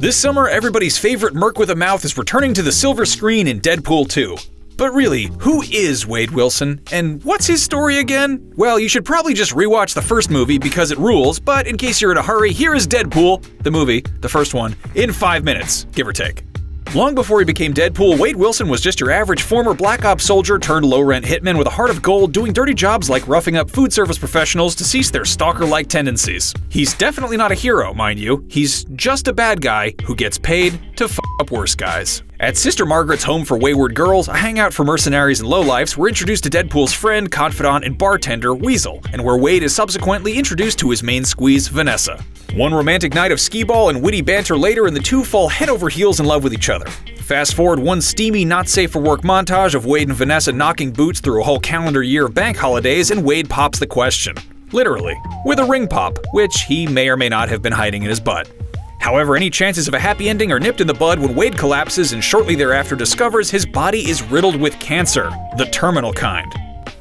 This summer, everybody's favorite Merc with a mouth is returning to the silver screen in Deadpool 2. But really, who is Wade Wilson? And what's his story again? Well, you should probably just rewatch the first movie because it rules, but in case you're in a hurry, here is Deadpool, the movie, the first one, in 5 minutes, give or take. Long before he became Deadpool, Wade Wilson was just your average former Black Ops soldier turned low-rent hitman with a heart of gold doing dirty jobs like roughing up food service professionals to cease their stalker-like tendencies. He's definitely not a hero, mind you. He's just a bad guy who gets paid to f*** up worse guys. At Sister Margaret's home for wayward girls, a hangout for mercenaries and lowlifes, we're introduced to Deadpool's friend, confidant, and bartender, Weasel, and where Wade is subsequently introduced to his main squeeze, Vanessa. One romantic night of skee-ball and witty banter later, and the two fall head over heels in love with each other. Fast forward one steamy, not-safe-for-work montage of Wade and Vanessa knocking boots through a whole calendar year of bank holidays, and Wade pops the question. Literally. With a ring pop, which he may or may not have been hiding in his butt. However, any chances of a happy ending are nipped in the bud when Wade collapses and shortly thereafter discovers his body is riddled with cancer, the terminal kind.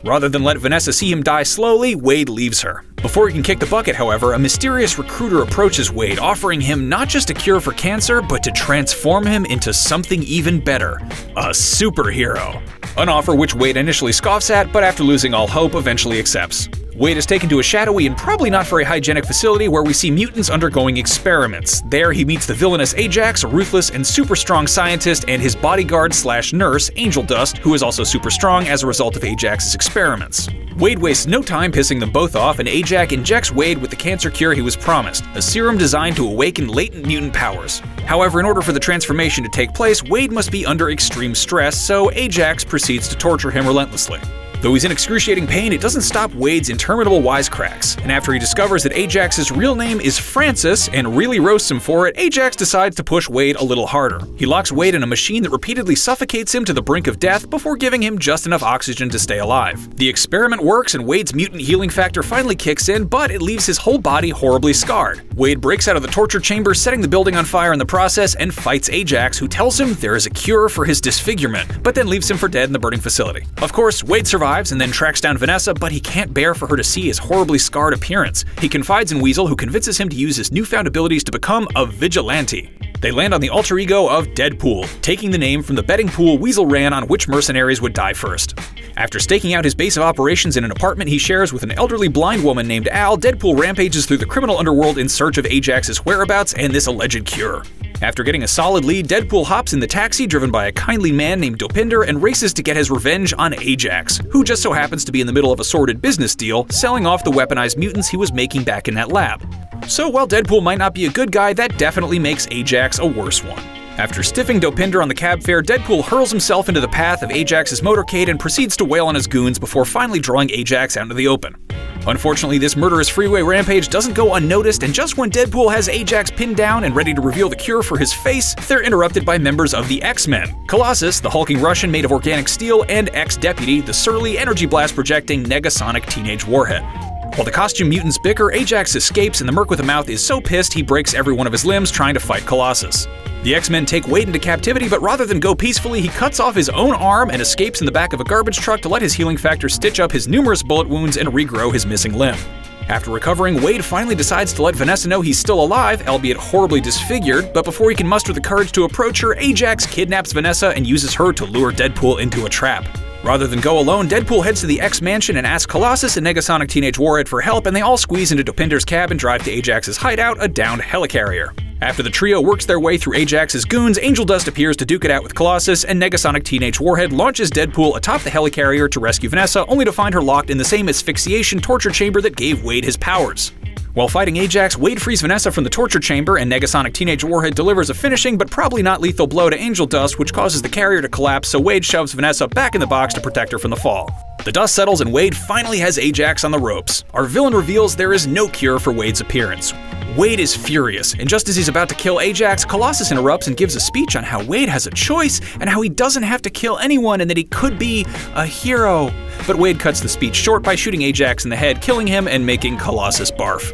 Rather than let Vanessa see him die slowly, Wade leaves her. Before he can kick the bucket, however, a mysterious recruiter approaches Wade, offering him not just a cure for cancer, but to transform him into something even better, a superhero. An offer which Wade initially scoffs at, but after losing all hope, eventually accepts. Wade is taken to a shadowy and probably not very hygienic facility where we see mutants undergoing experiments. There he meets the villainous Ajax, a ruthless and super strong scientist, and his bodyguard/nurse, Angel Dust, who is also super strong as a result of Ajax's experiments. Wade wastes no time pissing them both off, and Ajax injects Wade with the cancer cure he was promised, a serum designed to awaken latent mutant powers. However, in order for the transformation to take place, Wade must be under extreme stress, so Ajax proceeds to torture him relentlessly. Though he's in excruciating pain, it doesn't stop Wade's interminable wisecracks, and after he discovers that Ajax's real name is Francis and really roasts him for it, Ajax decides to push Wade a little harder. He locks Wade in a machine that repeatedly suffocates him to the brink of death before giving him just enough oxygen to stay alive. The experiment works and Wade's mutant healing factor finally kicks in, but it leaves his whole body horribly scarred. Wade breaks out of the torture chamber, setting the building on fire in the process, and fights Ajax, who tells him there is a cure for his disfigurement, but then leaves him for dead in the burning facility. Of course, Wade survives and then tracks down Vanessa, but he can't bear for her to see his horribly scarred appearance. He confides in Weasel, who convinces him to use his newfound abilities to become a vigilante. They land on the alter ego of Deadpool, taking the name from the betting pool Weasel ran on which mercenaries would die first. After staking out his base of operations in an apartment he shares with an elderly blind woman named Al, Deadpool rampages through the criminal underworld in search of Ajax's whereabouts and this alleged cure. After getting a solid lead, Deadpool hops in the taxi driven by a kindly man named Dopinder and races to get his revenge on Ajax, who just so happens to be in the middle of a sordid business deal, selling off the weaponized mutants he was making back in that lab. So while Deadpool might not be a good guy, that definitely makes Ajax a worse one. After stiffing Dopinder on the cab fare, Deadpool hurls himself into the path of Ajax's motorcade and proceeds to wail on his goons before finally drawing Ajax out into the open. Unfortunately, this murderous freeway rampage doesn't go unnoticed, and just when Deadpool has Ajax pinned down and ready to reveal the cure for his face, they're interrupted by members of the X-Men. Colossus, the hulking Russian made of organic steel, and X-Deputy, the surly, energy blast-projecting Negasonic teenage warhead. While the costume mutants bicker, Ajax escapes, and the Merc with a mouth is so pissed he breaks every one of his limbs trying to fight Colossus. The X-Men take Wade into captivity, but rather than go peacefully, he cuts off his own arm and escapes in the back of a garbage truck to let his healing factor stitch up his numerous bullet wounds and regrow his missing limb. After recovering, Wade finally decides to let Vanessa know he's still alive, albeit horribly disfigured, but before he can muster the courage to approach her, Ajax kidnaps Vanessa and uses her to lure Deadpool into a trap. Rather than go alone, Deadpool heads to the X-Mansion and asks Colossus and Negasonic Teenage Warhead for help, and they all squeeze into Dopinder's cab and drive to Ajax's hideout, a downed helicarrier. After the trio works their way through Ajax's goons, Angel Dust appears to duke it out with Colossus, and Negasonic Teenage Warhead launches Deadpool atop the helicarrier to rescue Vanessa, only to find her locked in the same asphyxiation torture chamber that gave Wade his powers. While fighting Ajax, Wade frees Vanessa from the torture chamber, and Negasonic Teenage Warhead delivers a finishing but probably not lethal blow to Angel Dust, which causes the carrier to collapse, so Wade shoves Vanessa back in the box to protect her from the fall. The dust settles and Wade finally has Ajax on the ropes. Our villain reveals there is no cure for Wade's appearance. Wade is furious, and just as he's about to kill Ajax, Colossus interrupts and gives a speech on how Wade has a choice and how he doesn't have to kill anyone and that he could be a hero. But Wade cuts the speech short by shooting Ajax in the head, killing him and making Colossus barf.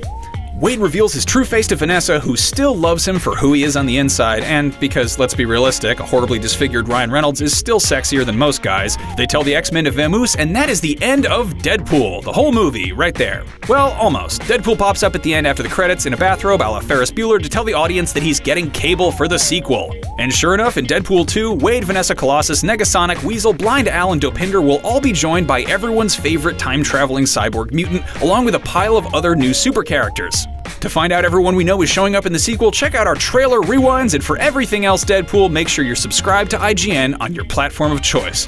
Wade reveals his true face to Vanessa, who still loves him for who he is on the inside, and because, let's be realistic, a horribly disfigured Ryan Reynolds is still sexier than most guys. They tell the X-Men to vamoose, and that is the end of Deadpool, the whole movie, right there. Well, almost. Deadpool pops up at the end after the credits in a bathrobe a la Ferris Bueller to tell the audience that he's getting cable for the sequel. And sure enough, in Deadpool 2, Wade, Vanessa, Colossus, Negasonic, Weasel, Blind Al, and Dopinder will all be joined by everyone's favorite time-traveling cyborg mutant, along with a pile of other new super characters. To find out everyone we know is showing up in the sequel, check out our trailer rewinds, and for everything else Deadpool, make sure you're subscribed to IGN on your platform of choice.